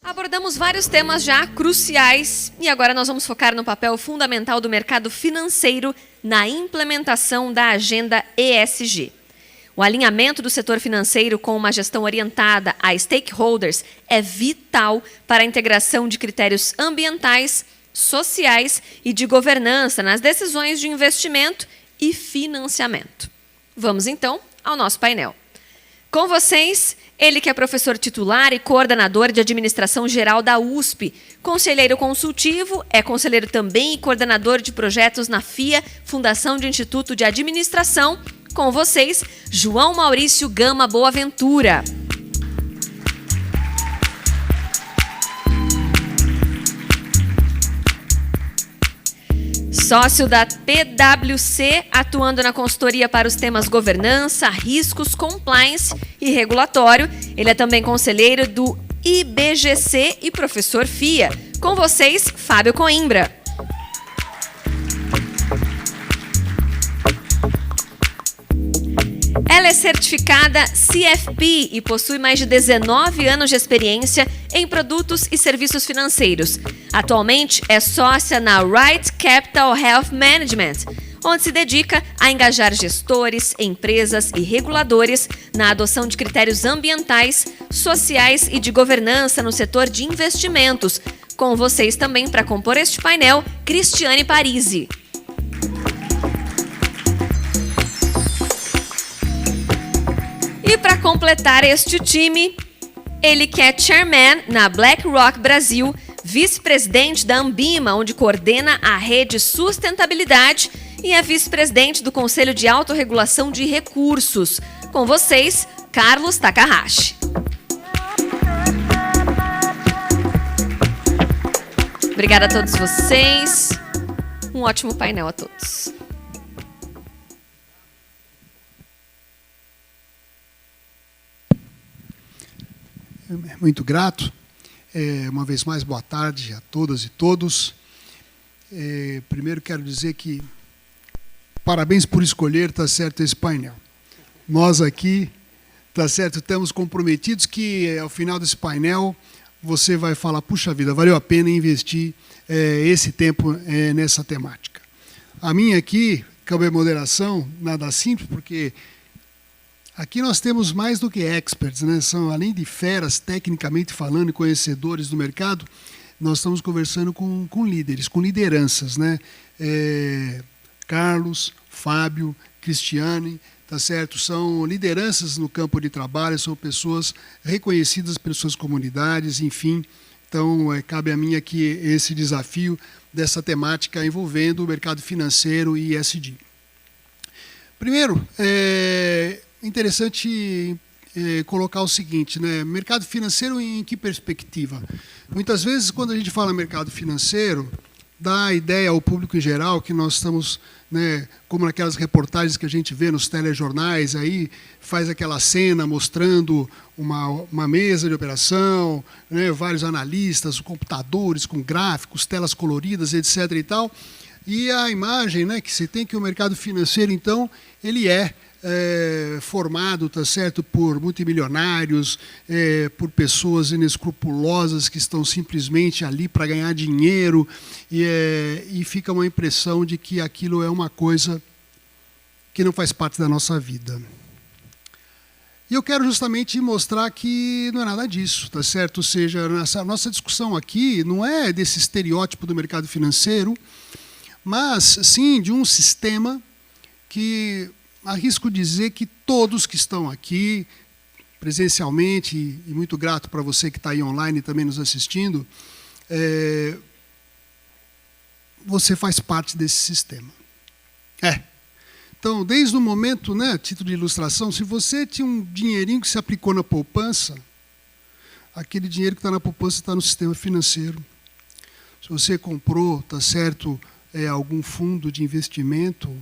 Abordamos vários temas já cruciais e agora nós vamos focar no papel fundamental do mercado financeiro na implementação da agenda ESG. O alinhamento do setor financeiro com uma gestão orientada a stakeholders é vital para a integração de critérios ambientais, sociais e de governança nas decisões de investimento e financiamento. Vamos então ao nosso painel. Com vocês, ele que é professor titular e coordenador de administração geral da USP, conselheiro consultivo, é conselheiro também e coordenador de projetos na FIA, Fundação de Instituto de Administração. Com vocês, João Maurício Gama Boaventura. Sócio da PwC, atuando na consultoria para os temas governança, riscos, compliance e regulatório. Ele é também conselheiro do IBGC e professor FIA. Com vocês, Fábio Coimbra. Ela é certificada CFP e possui mais de 19 anos de experiência em produtos e serviços financeiros. Atualmente é sócia na Right Capital Health Management, onde se dedica a engajar gestores, empresas e reguladores na adoção de critérios ambientais, sociais e de governança no setor de investimentos. Com vocês também para compor este painel, Cristiane Parisi. E para completar este time, ele que é chairman na BlackRock Brasil, vice-presidente da Ambima, onde coordena a rede Sustentabilidade e é vice-presidente do Conselho de Autorregulação de Recursos. Com vocês, Carlos Takahashi. Obrigada a todos vocês. Um ótimo painel a todos. Muito grato. Uma vez mais, boa tarde a todas e todos. Primeiro quero dizer que parabéns por escolher, tá certo, esse painel. Nós aqui, tá certo, estamos comprometidos que ao final desse painel você vai falar, puxa vida, valeu a pena investir esse tempo nessa temática. A minha aqui, cabe a moderação, nada simples, porque aqui nós temos mais do que experts, né? São, além de feras, tecnicamente falando, e conhecedores do mercado, nós estamos conversando com líderes, com lideranças, né? Carlos, Fábio, Cristiane, tá certo? São lideranças no campo de trabalho, são pessoas reconhecidas pelas suas comunidades, enfim. Então, cabe a mim aqui esse desafio dessa temática envolvendo o mercado financeiro e ESG. Primeiro, interessante colocar o seguinte, né? Mercado financeiro em que perspectiva? Muitas vezes, quando a gente fala mercado financeiro, dá a ideia ao público em geral que nós estamos, né, como naquelas reportagens que a gente vê nos telejornais, aí faz aquela cena mostrando uma mesa de operação, né, vários analistas, computadores com gráficos, telas coloridas, etc. e tal. E a imagem, né, que se tem que o mercado financeiro, então, ele é formado, tá certo, por multimilionários, por pessoas inescrupulosas que estão simplesmente ali para ganhar dinheiro e fica uma impressão de que aquilo é uma coisa que não faz parte da nossa vida. E eu quero justamente mostrar que não é nada disso, tá certo? Ou seja, nossa discussão aqui não é desse estereótipo do mercado financeiro, mas sim de um sistema que arrisco dizer que todos que estão aqui, presencialmente, e muito grato para você que está aí online também nos assistindo, você faz parte desse sistema. Então, desde o momento, né, título de ilustração, se você tinha um dinheirinho que se aplicou na poupança, aquele dinheiro que está na poupança está no sistema financeiro. Se você comprou, tá certo, algum fundo de investimento,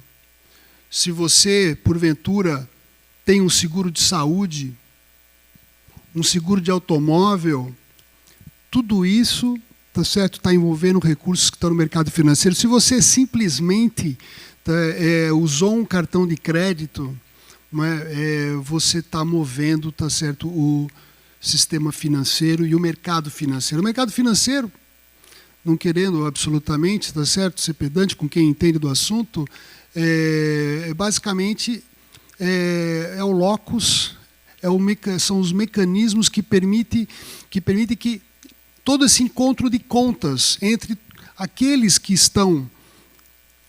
se você, porventura, tem um seguro de saúde, um seguro de automóvel, tudo isso, tá certo, está envolvendo recursos que estão no mercado financeiro. Se você simplesmente usou um cartão de crédito, você está movendo, tá certo, o sistema financeiro e o mercado financeiro. O mercado financeiro, não querendo absolutamente, tá certo, ser pedante com quem entende do assunto, basicamente é o locus, são os mecanismos que permitem que todo esse encontro de contas entre aqueles que estão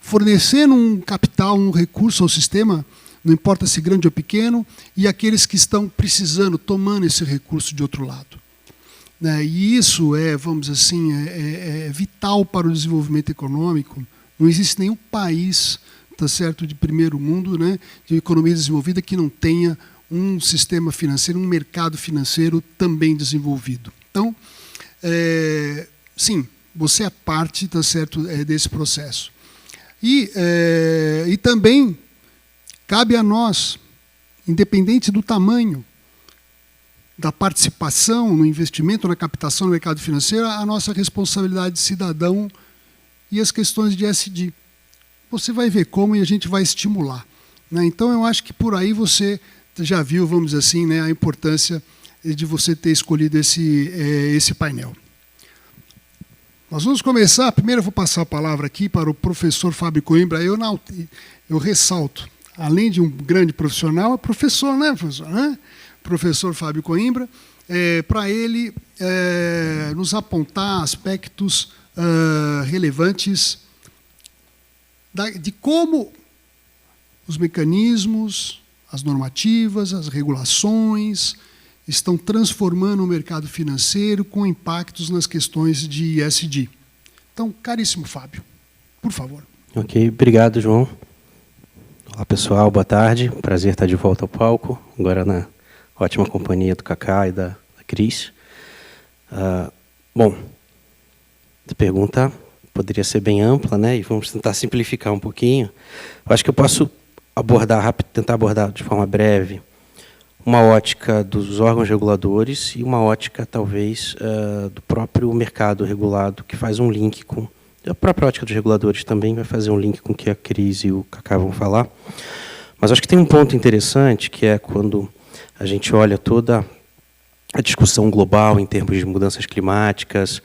fornecendo um capital, um recurso ao sistema, não importa se grande ou pequeno, e aqueles que estão precisando, tomando esse recurso de outro lado. E isso vamos dizer assim, é vital para o desenvolvimento econômico. Não existe nenhum país, tá certo, de primeiro mundo, né, de economia desenvolvida, que não tenha um sistema financeiro, um mercado financeiro também desenvolvido. Então, sim, você é parte, tá certo, desse processo. E também cabe a nós, independente do tamanho da participação no investimento, na captação no mercado financeiro, a nossa responsabilidade de cidadão e as questões de ESG. Você vai ver como e a gente vai estimular. Então, eu acho que por aí você já viu, vamos dizer assim, a importância de você ter escolhido esse painel. Nós vamos começar. Primeiro eu vou passar a palavra aqui para o professor Fábio Coimbra. Eu ressalto, além de um grande profissional, é professor, né, professor? Professor Fábio Coimbra, para ele nos apontar aspectos relevantes de como os mecanismos, as normativas, as regulações estão transformando o mercado financeiro com impactos nas questões de ESG. Então, caríssimo Fábio, por favor. Ok, obrigado, João. Olá, pessoal, boa tarde. Prazer estar de volta ao palco, agora na ótima companhia do Cacá e da Cris. Bom, a pergunta poderia ser bem ampla, né? E vamos tentar simplificar um pouquinho. Eu acho que eu posso tentar abordar de forma breve uma ótica dos órgãos reguladores e uma ótica, talvez, do próprio mercado regulado, que faz um link com... A própria ótica dos reguladores também vai fazer um link com o que a Cris e o Cacá vão falar. Mas acho que tem um ponto interessante, que é quando a gente olha toda a discussão global em termos de mudanças climáticas,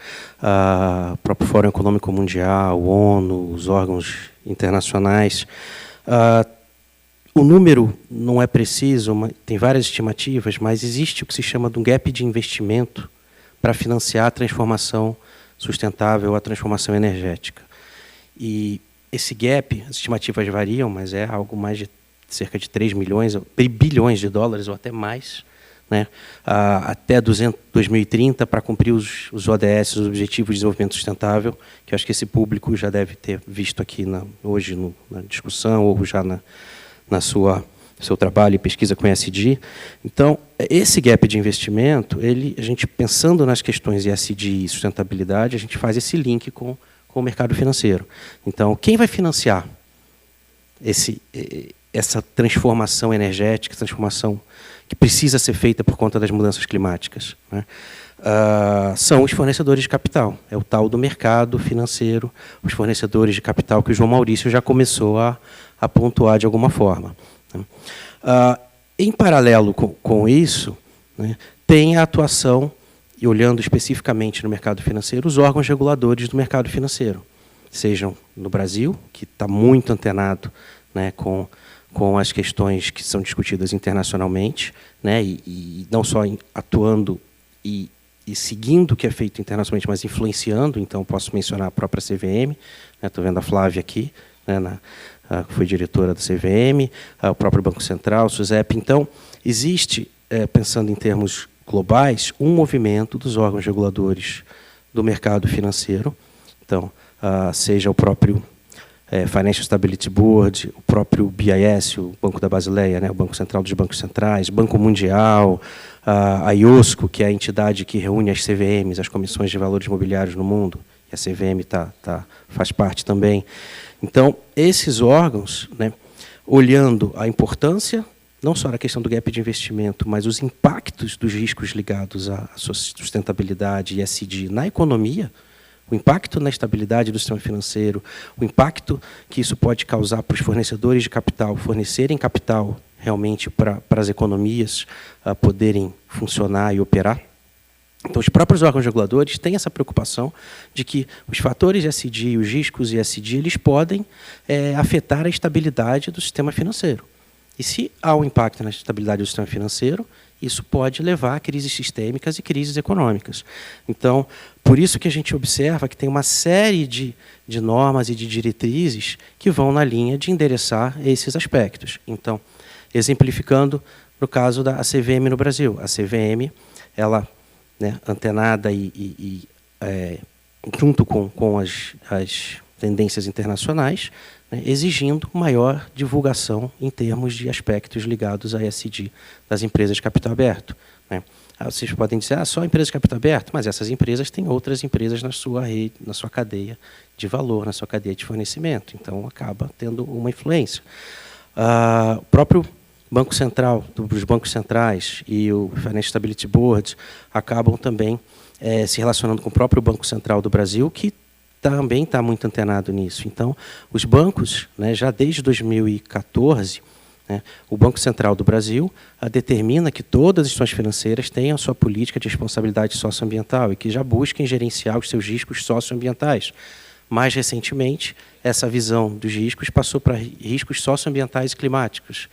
o próprio Fórum Econômico Mundial, ONU, os órgãos internacionais. O número não é preciso, tem várias estimativas, mas existe o que se chama de um gap de investimento para financiar a transformação sustentável, a transformação energética. E esse gap, as estimativas variam, mas é algo mais de cerca de 3 bilhões de dólares ou até mais, né, até 2030 para cumprir os ODS, os Objetivos de Desenvolvimento Sustentável, que eu acho que esse público já deve ter visto aqui hoje na discussão ou já na seu trabalho e pesquisa com ESG. Então, esse gap de investimento, a gente pensando nas questões de ESG e sustentabilidade, a gente faz esse link com o mercado financeiro. Então, quem vai financiar essa transformação energética, transformação que precisa ser feita por conta das mudanças climáticas, né? São os fornecedores de capital. É o tal do mercado financeiro, os fornecedores de capital que o João Maurício já começou a pontuar de alguma forma. Em paralelo com isso, né, tem a atuação, e olhando especificamente no mercado financeiro, os órgãos reguladores do mercado financeiro, sejam no Brasil, que está muito antenado, né, com as questões que são discutidas internacionalmente, né, e não só atuando e seguindo o que é feito internacionalmente, mas influenciando. Então, posso mencionar a própria CVM, estou vendo a Flávia aqui, né, que foi diretora da CVM, o próprio Banco Central, o SUSEP. Então, existe, pensando em termos globais, um movimento dos órgãos reguladores do mercado financeiro. Então, seja o próprio Financial Stability Board, o próprio BIS, o Banco da Basileia, né, o Banco Central dos Bancos Centrais, Banco Mundial, a IOSCO, que é a entidade que reúne as CVMs, as Comissões de Valores Imobiliários no mundo, e a CVM faz parte também. Então, esses órgãos, né, olhando a importância, não só na questão do gap de investimento, mas os impactos dos riscos ligados à sustentabilidade e ESG na economia, o impacto na estabilidade do sistema financeiro, o impacto que isso pode causar para os fornecedores de capital fornecerem capital realmente para as economias poderem funcionar e operar. Então, os próprios órgãos reguladores têm essa preocupação de que os fatores ESG, os riscos ESG, eles podem afetar a estabilidade do sistema financeiro. E se há um impacto na estabilidade do sistema financeiro, isso pode levar a crises sistêmicas e crises econômicas. Então, por isso que a gente observa que tem uma série de normas e de diretrizes que vão na linha de endereçar esses aspectos. Então, exemplificando no caso da CVM no Brasil. A CVM, ela, né, antenada junto com as tendências internacionais, né, exigindo maior divulgação em termos de aspectos ligados à ESG das empresas de capital aberto. Né. Vocês podem dizer, só empresas de capital aberto, mas essas empresas têm outras empresas na sua rede, na sua cadeia de valor, na sua cadeia de fornecimento. Então, acaba tendo uma influência. O próprio Banco Central, os bancos centrais e o Financial Stability Board acabam também se relacionando com o próprio Banco Central do Brasil, que também está muito antenado nisso. Então, os bancos, né, já desde 2014, né, o Banco Central do Brasil determina que todas as instituições financeiras tenham a sua política de responsabilidade socioambiental e que já busquem gerenciar os seus riscos socioambientais. Mais recentemente, essa visão dos riscos passou para riscos socioambientais e climáticos,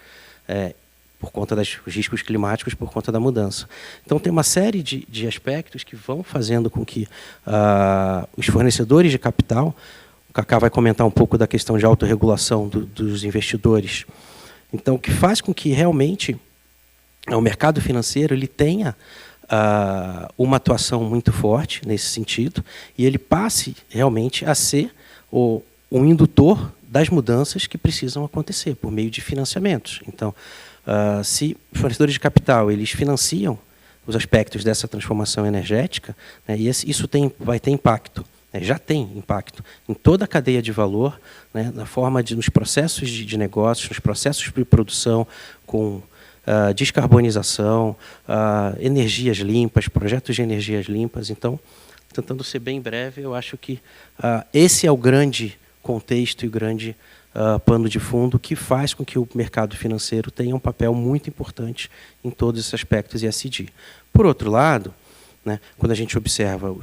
por conta dos riscos climáticos, por conta da mudança. Então, tem uma série de aspectos que vão fazendo com que os fornecedores de capital, o Kaká vai comentar um pouco da questão de autorregulação dos investidores, então, o que faz com que realmente o mercado financeiro ele tenha uma atuação muito forte nesse sentido e ele passe realmente a ser um indutor das mudanças que precisam acontecer por meio de financiamentos. Então, se os fornecedores de capital eles financiam os aspectos dessa transformação energética, né, e isso vai ter impacto, né, já tem impacto em toda a cadeia de valor, né, na forma nos processos de negócios, nos processos de produção, com descarbonização, energias limpas, projetos de energias limpas. Então, tentando ser bem breve, eu acho que esse é o grande contexto e o grande pano de fundo que faz com que o mercado financeiro tenha um papel muito importante em todos esses aspectos ESG. Por outro lado, né, quando a gente observa o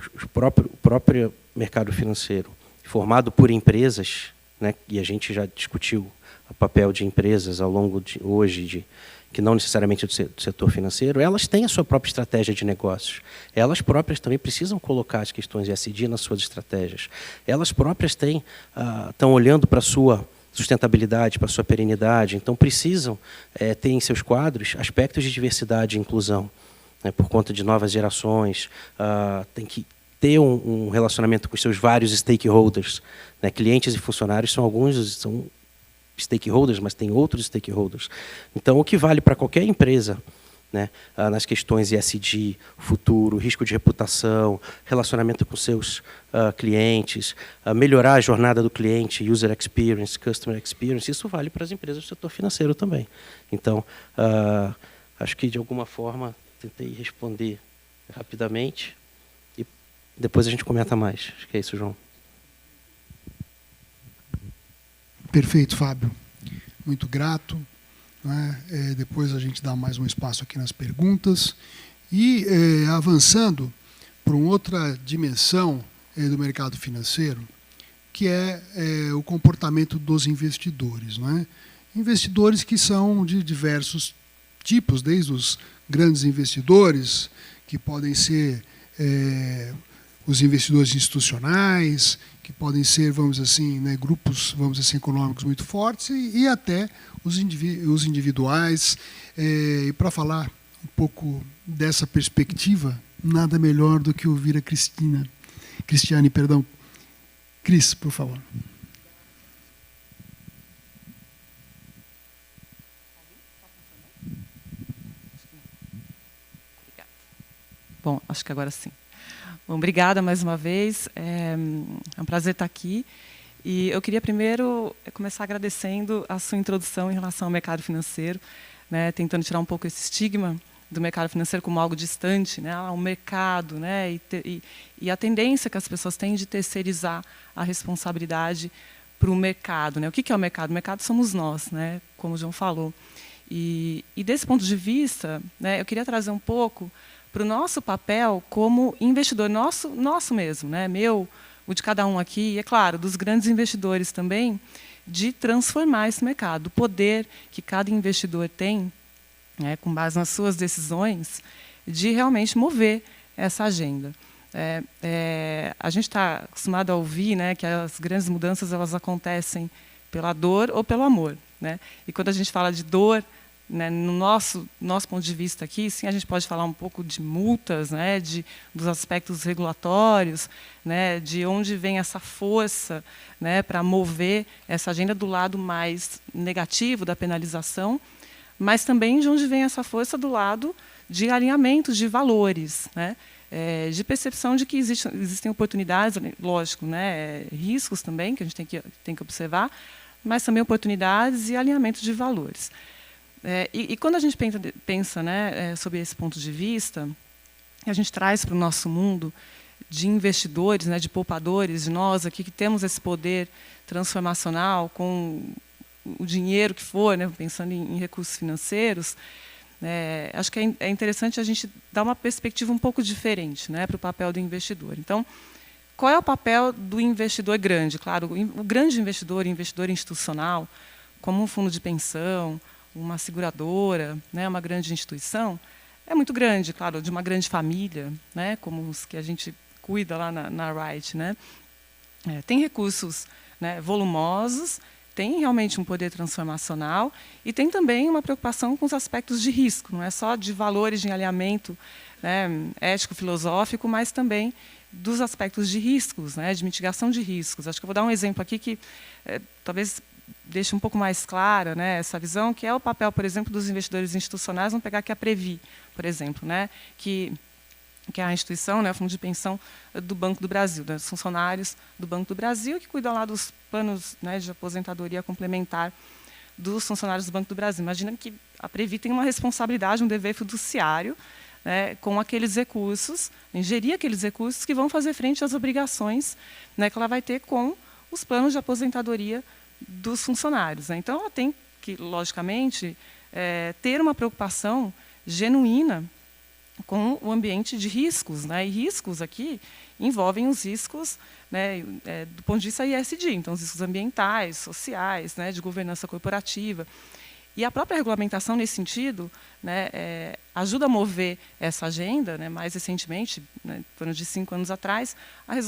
próprio mercado financeiro formado por empresas, né, e a gente já discutiu o papel de empresas ao longo de hoje, que não necessariamente do setor financeiro, elas têm a sua própria estratégia de negócios. Elas próprias também precisam colocar as questões ESG nas suas estratégias. Elas próprias estão olhando para a sua sustentabilidade, para a sua perenidade, então precisam ter em seus quadros aspectos de diversidade e inclusão, né, por conta de novas gerações, tem que ter um relacionamento com os seus vários stakeholders, né, clientes e funcionários são stakeholders, mas tem outros stakeholders. Então, o que vale para qualquer empresa, né, nas questões ESG, futuro, risco de reputação, relacionamento com seus clientes, melhorar a jornada do cliente, user experience, customer experience, isso vale para as empresas do setor financeiro também. Então, acho que, de alguma forma, tentei responder rapidamente e depois a gente comenta mais. Acho que é isso, João. Perfeito, Fábio. Muito grato. Né? Depois a gente dá mais um espaço aqui nas perguntas. E avançando para uma outra dimensão do mercado financeiro, que é o comportamento dos investidores. Né? Investidores que são de diversos tipos, desde os grandes investidores, que podem ser os investidores institucionais, que podem ser, vamos dizer assim, né, grupos, vamos dizer assim, econômicos muito fortes, e até os individuais. E para falar um pouco dessa perspectiva, nada melhor do que ouvir a Cristiane, perdão. Cris, por favor. Bom, acho que agora sim. Bom, obrigada mais uma vez. É um prazer estar aqui. E eu queria primeiro começar agradecendo a sua introdução em relação ao mercado financeiro, né, tentando tirar um pouco esse estigma do mercado financeiro como algo distante, né, ao mercado, né, e a tendência que as pessoas têm de terceirizar a responsabilidade para o mercado. Né. O que é o mercado? O mercado somos nós, né, como o João falou. E desse ponto de vista, né, eu queria trazer um pouco para o nosso papel como investidor, nosso mesmo, né, meu, o de cada um aqui, e, é claro, dos grandes investidores também, de transformar esse mercado. O poder que cada investidor tem, né, com base nas suas decisões, de realmente mover essa agenda. A gente está acostumado a ouvir, né, que as grandes mudanças elas acontecem pela dor ou pelo amor, né? E quando a gente fala de dor, né, no nosso ponto de vista aqui, sim, a gente pode falar um pouco de multas, né, dos aspectos regulatórios, né, de onde vem essa força, né, para mover essa agenda do lado mais negativo da penalização, mas também de onde vem essa força do lado de alinhamento de valores, né, de percepção de que existem oportunidades, lógico, né, riscos também, que a gente tem que observar, mas também oportunidades e alinhamento de valores. E quando a gente pensa, né, sobre esse ponto de vista, a gente traz para o nosso mundo de investidores, né, de poupadores, de nós aqui que temos esse poder transformacional com o dinheiro que for, né, pensando em recursos financeiros, acho que é interessante a gente dar uma perspectiva um pouco diferente, né, para o papel do investidor. Então, qual é o papel do investidor grande? Claro, o grande investidor, investidor institucional, como um fundo de pensão, uma seguradora, né, uma grande instituição, é muito grande, claro, de uma grande família, né, como os que a gente cuida lá na Wright, né? Tem recursos, né, volumosos, tem realmente um poder transformacional e tem também uma preocupação com os aspectos de risco, não é só de valores de alinhamento, né, ético-filosófico, mas também dos aspectos de riscos, né, de mitigação de riscos. Acho que eu vou dar um exemplo aqui que talvez deixe um pouco mais clara, né, essa visão, que é o papel, por exemplo, dos investidores institucionais. Vamos pegar aqui a Previ, por exemplo, né, que é a instituição, né, o fundo de pensão do Banco do Brasil, dos funcionários do Banco do Brasil, que cuidam lá dos planos, né, de aposentadoria complementar dos funcionários do Banco do Brasil. Imagina que a Previ tem uma responsabilidade, um dever fiduciário, né, com aqueles recursos, em gerir aqueles recursos que vão fazer frente às obrigações, né, que ela vai ter com os planos de aposentadoria dos funcionários, né. Então, ela tem que, logicamente, ter uma preocupação genuína com o ambiente de riscos, né? E riscos aqui envolvem os riscos, né, do ponto de vista ESG, então os riscos ambientais, sociais, né, de governança corporativa. E a própria regulamentação, nesse sentido, né, ajuda a mover essa agenda, né, mais recentemente, né, em torno de 5 anos atrás,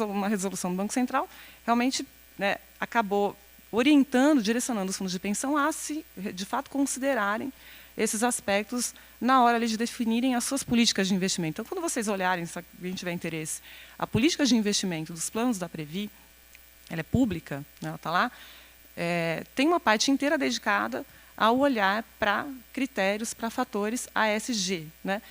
uma resolução do Banco Central realmente, né, acabou orientando, direcionando os fundos de pensão a se, de fato, considerarem esses aspectos na hora ali de definirem as suas políticas de investimento. Então, quando vocês olharem, se alguém tiver interesse, a política de investimento dos planos da Previ, ela é pública, né, ela está lá, tem uma parte inteira dedicada ao olhar para critérios, para fatores ASG, né?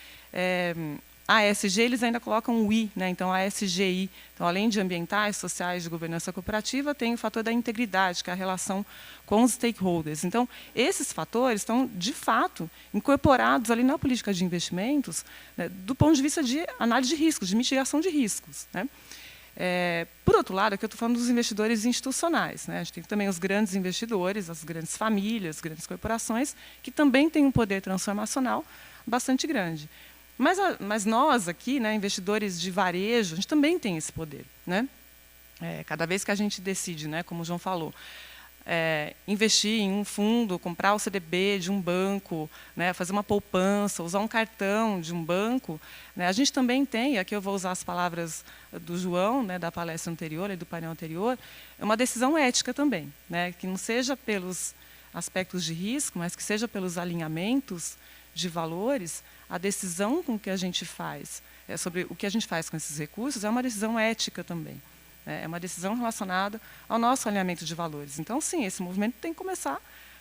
ASG, eles ainda colocam o I, né? Então, ASGI. Então, além de ambientais, sociais, de governança corporativa, tem o fator da integridade, que é a relação com os stakeholders. Então, esses fatores estão, de fato, incorporados ali na política de investimentos, né, do ponto de vista de análise de riscos, de mitigação de riscos, né? Por outro lado, aqui eu estou falando dos investidores institucionais, né? A gente tem também os grandes investidores, as grandes famílias, grandes corporações, que também têm um poder transformacional bastante grande. Mas nós aqui, né, investidores de varejo, a gente também tem esse poder, né? Cada vez que a gente decide, né, como o João falou, investir em um fundo, comprar o CDB de um banco, né, fazer uma poupança, usar um cartão de um banco, né, a gente também tem, aqui eu vou usar as palavras do João, né, da palestra anterior e do painel anterior, é uma decisão ética também, né, que não seja pelos aspectos de risco, mas que seja pelos alinhamentos de valores. A decisão com que a gente faz sobre o que a gente faz com esses recursos é uma decisão ética também. É uma decisão relacionada ao nosso alinhamento de valores. Então, sim, esse movimento tem que começar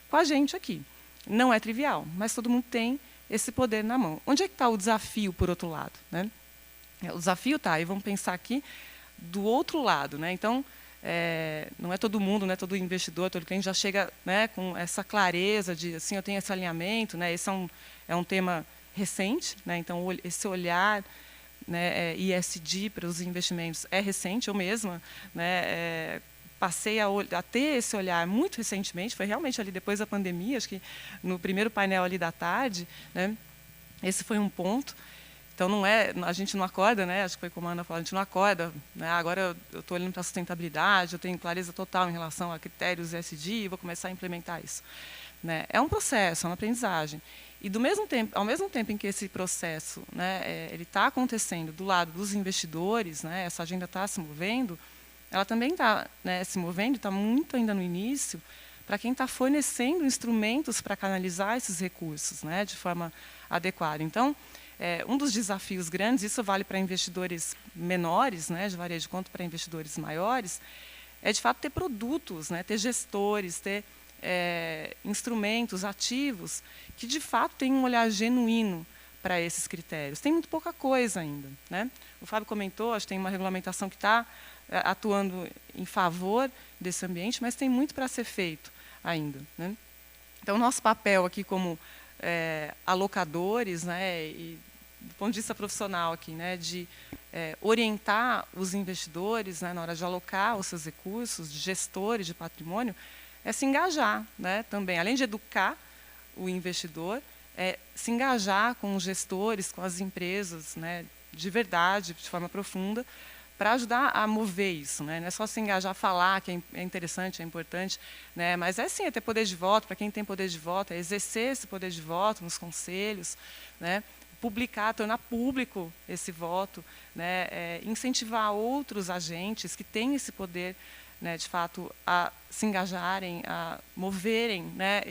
com a gente aqui. Não é trivial, mas todo mundo tem esse poder na mão. Onde é que está o desafio, por outro lado, né? O desafio está, e vamos pensar aqui, do outro lado, né? Então, não é todo mundo, né, todo investidor, todo cliente já chega, né, com essa clareza de, assim, eu tenho esse alinhamento, né? Esse é um tema recente, né? Então, esse olhar, né, ESG para os investimentos é recente. Eu mesma, né, passei a ter esse olhar muito recentemente, foi realmente ali depois da pandemia, acho que no primeiro painel ali da tarde, né, esse foi um ponto. Então, a gente não acorda, né? Acho que foi como a Ana falou, a gente não acorda. Né? Agora eu estou olhando para a sustentabilidade, eu tenho clareza total em relação a critérios ESG e vou começar a implementar isso. Né? É um processo, é uma aprendizagem. E, ao mesmo tempo em que esse processo, né, ele está acontecendo do lado dos investidores, né, essa agenda está se movendo, ela também está, né, se movendo, está muito ainda no início, para quem está fornecendo instrumentos para canalizar esses recursos, né, de forma adequada. Então, um dos desafios grandes, isso vale para investidores menores, né, de varejo, quanto para investidores maiores, é, de fato, ter produtos, né, ter gestores, ter instrumentos ativos que, de fato, tenham um olhar genuíno para esses critérios. Tem muito pouca coisa ainda. Né? O Fábio comentou, acho que tem uma regulamentação que está atuando em favor desse ambiente, mas tem muito para ser feito ainda. Né? Então, nosso papel aqui como alocadores, né, e do ponto de vista profissional aqui, né, de orientar os investidores, né, na hora de alocar os seus recursos, de gestores de patrimônio, é se engajar, né, também, além de educar o investidor, se engajar com os gestores, com as empresas, né, de verdade, de forma profunda, para ajudar a mover isso. Né? Não é só se engajar, falar que é interessante, é importante, né? Mas sim, é ter poder de voto, para quem tem poder de voto, é exercer esse poder de voto nos conselhos, né? Publicar, tornar público esse voto, né? Incentivar outros agentes que têm esse poder, né, de fato, a se engajarem, a moverem, né,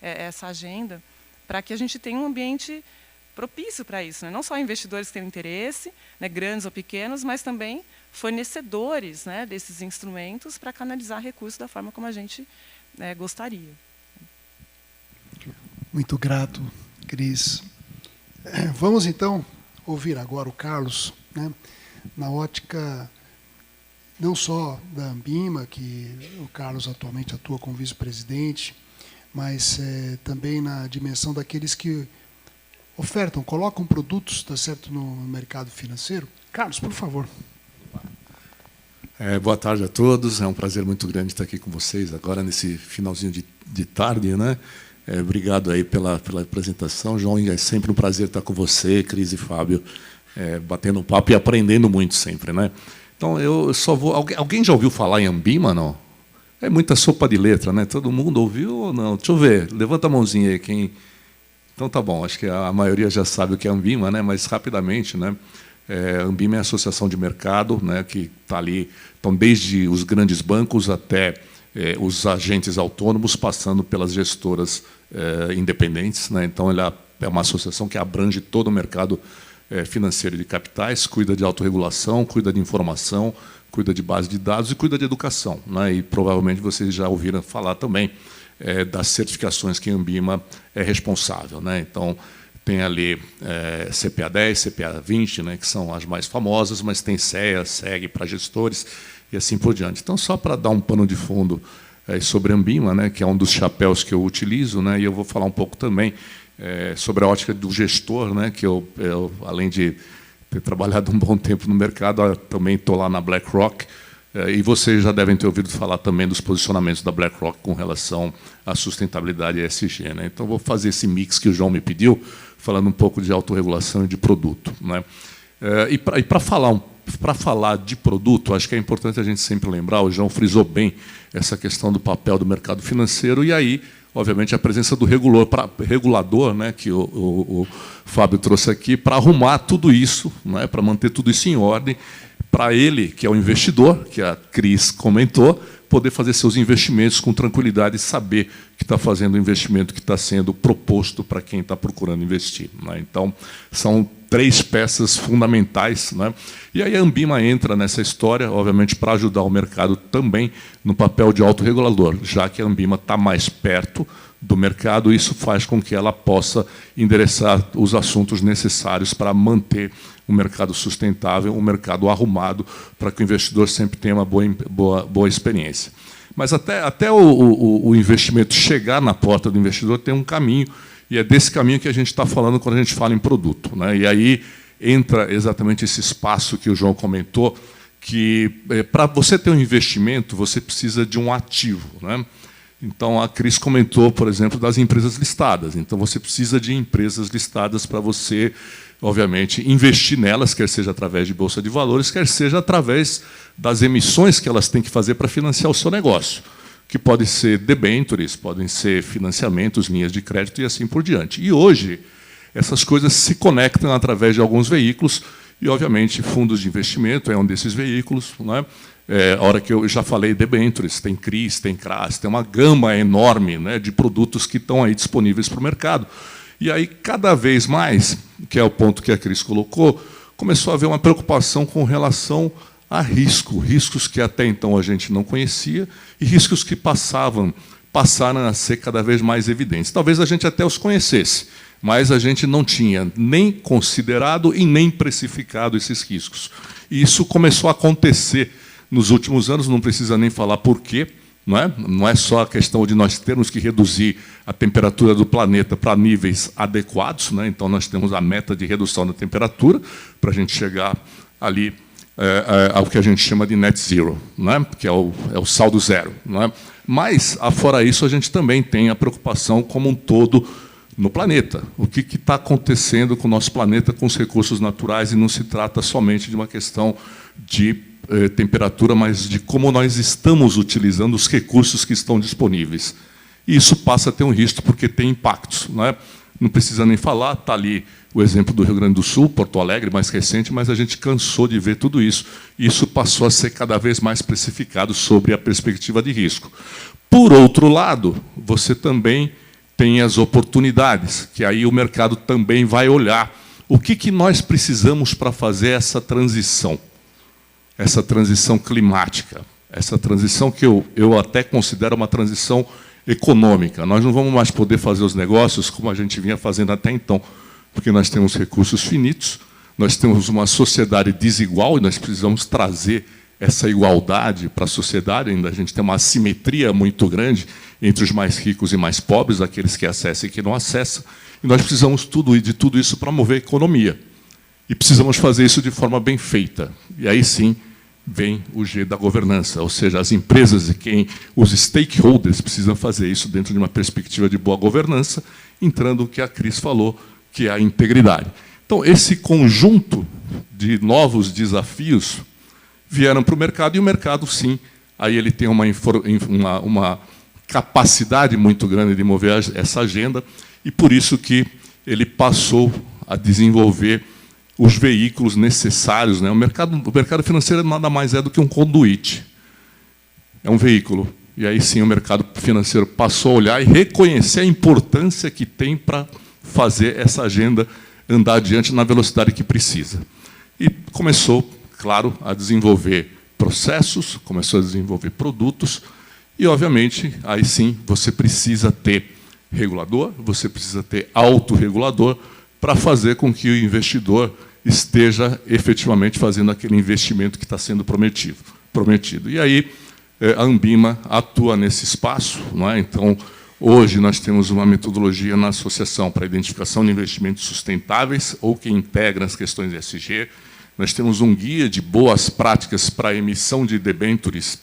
essa agenda, para que a gente tenha um ambiente propício para isso, né? Não só investidores que têm interesse, né, grandes ou pequenos, mas também fornecedores, né, desses instrumentos para canalizar recursos da forma como a gente gostaria. Muito grato, Cris. Vamos, então, ouvir agora o Carlos, né, na ótica não só da Ambima, que o Carlos atualmente atua como vice-presidente, mas também na dimensão daqueles que ofertam, colocam produtos, tá certo, no mercado financeiro. Carlos, por favor. Boa tarde a todos. É um prazer muito grande estar aqui com vocês agora nesse finalzinho de tarde, né? Obrigado aí pela apresentação, João. É sempre um prazer estar com você, Cris e Fábio, batendo um papo e aprendendo muito sempre, né? Então eu só vou. Alguém já ouviu falar em Ambima, não? É muita sopa de letra, né? Todo mundo ouviu ou não? Deixa eu ver. Levanta a mãozinha aí quem. Então tá bom, acho que a maioria já sabe o que é a Ambima, né? Mas rapidamente, né? A Ambima é a associação de mercado, né? Que está ali, então, desde os grandes bancos até os agentes autônomos, passando pelas gestoras independentes, né? Então ela é uma associação que abrange todo o mercado financeiro de capitais, cuida de autorregulação, cuida de informação, cuida de base de dados e cuida de educação, né? E provavelmente vocês já ouviram falar também das certificações que a Ambima é responsável, né? Então, tem ali CPA 10, CPA 20, né, que são as mais famosas, mas tem CEA, SEG para gestores e assim por diante. Então, só para dar um pano de fundo sobre a Ambima, né, que é um dos chapéus que eu utilizo, né, e eu vou falar um pouco também sobre a ótica do gestor, né, que eu além de ter trabalhado um bom tempo no mercado, também estou lá na BlackRock, e vocês já devem ter ouvido falar também dos posicionamentos da BlackRock com relação à sustentabilidade ESG, né? Então, vou fazer esse mix que o João me pediu, falando um pouco de autorregulação e de produto, né? E para falar de produto, acho que é importante a gente sempre lembrar, o João frisou bem essa questão do papel do mercado financeiro, e aí, obviamente, a presença do regulador, né, que o Fábio trouxe aqui, para arrumar tudo isso, né, para manter tudo isso em ordem, para ele, que é o investidor, que a Cris comentou, poder fazer seus investimentos com tranquilidade e saber que está fazendo o investimento que está sendo proposto para quem está procurando investir, né? Então, são 3 peças fundamentais, né? E aí a Ambima entra nessa história, obviamente, para ajudar o mercado também no papel de autorregulador, já que a Ambima está mais perto do mercado, isso faz com que ela possa endereçar os assuntos necessários para manter um mercado sustentável, um mercado arrumado, para que o investidor sempre tenha uma boa experiência. Mas até o investimento chegar na porta do investidor tem um caminho, e é desse caminho que a gente está falando quando a gente fala em produto, né? E aí entra exatamente esse espaço que o João comentou, que para você ter um investimento, você precisa de um ativo, né? Então, a Cris comentou, por exemplo, das empresas listadas. Então, você precisa de empresas listadas para você, obviamente, investir nelas, quer seja através de bolsa de valores, quer seja através das emissões que elas têm que fazer para financiar o seu negócio, que podem ser debêntures, podem ser financiamentos, linhas de crédito e assim por diante. E hoje, essas coisas se conectam através de alguns veículos e, obviamente, fundos de investimento é um desses veículos, né? A hora que eu já falei, debêntures, tem CRIs, tem CRAs, tem uma gama enorme, né, de produtos que estão aí disponíveis para o mercado. E aí, cada vez mais, que é o ponto que a Cris colocou, começou a haver uma preocupação com relação a riscos que até então a gente não conhecia e riscos que passaram a ser cada vez mais evidentes. Talvez a gente até os conhecesse, mas a gente não tinha nem considerado e nem precificado esses riscos. E isso começou a acontecer nos últimos anos, não precisa nem falar por quê, não é? Não é só a questão de nós termos que reduzir a temperatura do planeta para níveis adequados, né? Então, nós temos a meta de redução da temperatura para a gente chegar ali ao que a gente chama de net zero, não é? Que é o saldo zero. Não é? Mas, afora isso, a gente também tem a preocupação como um todo no planeta. O que está acontecendo com o nosso planeta, com os recursos naturais, e não se trata somente de uma questão de temperatura, mas de como nós estamos utilizando os recursos que estão disponíveis. E isso passa a ter um risco, porque tem impactos. Não é? Não precisa nem falar, está ali o exemplo do Rio Grande do Sul, Porto Alegre, mais recente, mas a gente cansou de ver tudo isso. E isso passou a ser cada vez mais especificado sobre a perspectiva de risco. Por outro lado, você também tem as oportunidades, que aí o mercado também vai olhar o que nós precisamos para fazer essa transição climática, essa transição que eu até considero uma transição econômica. Nós não vamos mais poder fazer os negócios como a gente vinha fazendo até então, porque nós temos recursos finitos, nós temos uma sociedade desigual e nós precisamos trazer essa igualdade para a sociedade. Ainda a gente tem uma assimetria muito grande entre os mais ricos e mais pobres, aqueles que acessam e que não acessam, e nós precisamos de tudo isso para mover a economia. E precisamos fazer isso de forma bem feita. E aí sim vem o G da governança, ou seja, as empresas e os stakeholders precisam fazer isso dentro de uma perspectiva de boa governança, entrando o que a Cris falou, que é a integridade. Então, esse conjunto de novos desafios vieram para o mercado, e o mercado, sim, aí ele tem uma capacidade muito grande de mover essa agenda, e por isso que ele passou a desenvolver os veículos necessários, né? O mercado financeiro nada mais é do que um conduíte. É um veículo. E aí sim o mercado financeiro passou a olhar e reconhecer a importância que tem para fazer essa agenda andar adiante na velocidade que precisa. E começou, claro, a desenvolver processos, começou a desenvolver produtos, e, obviamente, aí sim você precisa ter regulador, você precisa ter autorregulador para fazer com que o investidor esteja efetivamente fazendo aquele investimento que está sendo prometido. E aí a Anbima atua nesse espaço, não é? Então, hoje nós temos uma metodologia na associação para a identificação de investimentos sustentáveis, ou que integra as questões de ESG. Nós temos um guia de boas práticas para a emissão de debêntures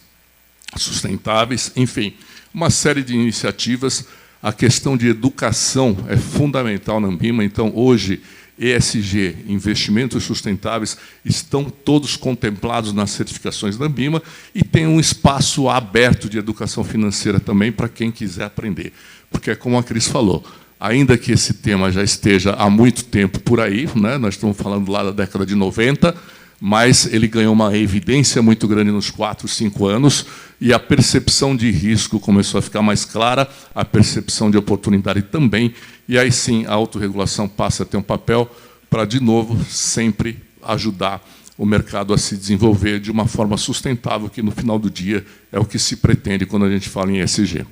sustentáveis, enfim, uma série de iniciativas. A questão de educação é fundamental na Anbima. Então, hoje, ESG, investimentos sustentáveis, estão todos contemplados nas certificações da Anbima, e tem um espaço aberto de educação financeira também para quem quiser aprender. Porque, como a Cris falou, ainda que esse tema já esteja há muito tempo por aí, né, nós estamos falando lá da década de 90, mas ele ganhou uma evidência muito grande nos 4, 5 anos, e a percepção de risco começou a ficar mais clara, a percepção de oportunidade também, e aí sim a autorregulação passa a ter um papel para, de novo, sempre ajudar o mercado a se desenvolver de uma forma sustentável, que, no final do dia, é o que se pretende quando a gente fala em ESG.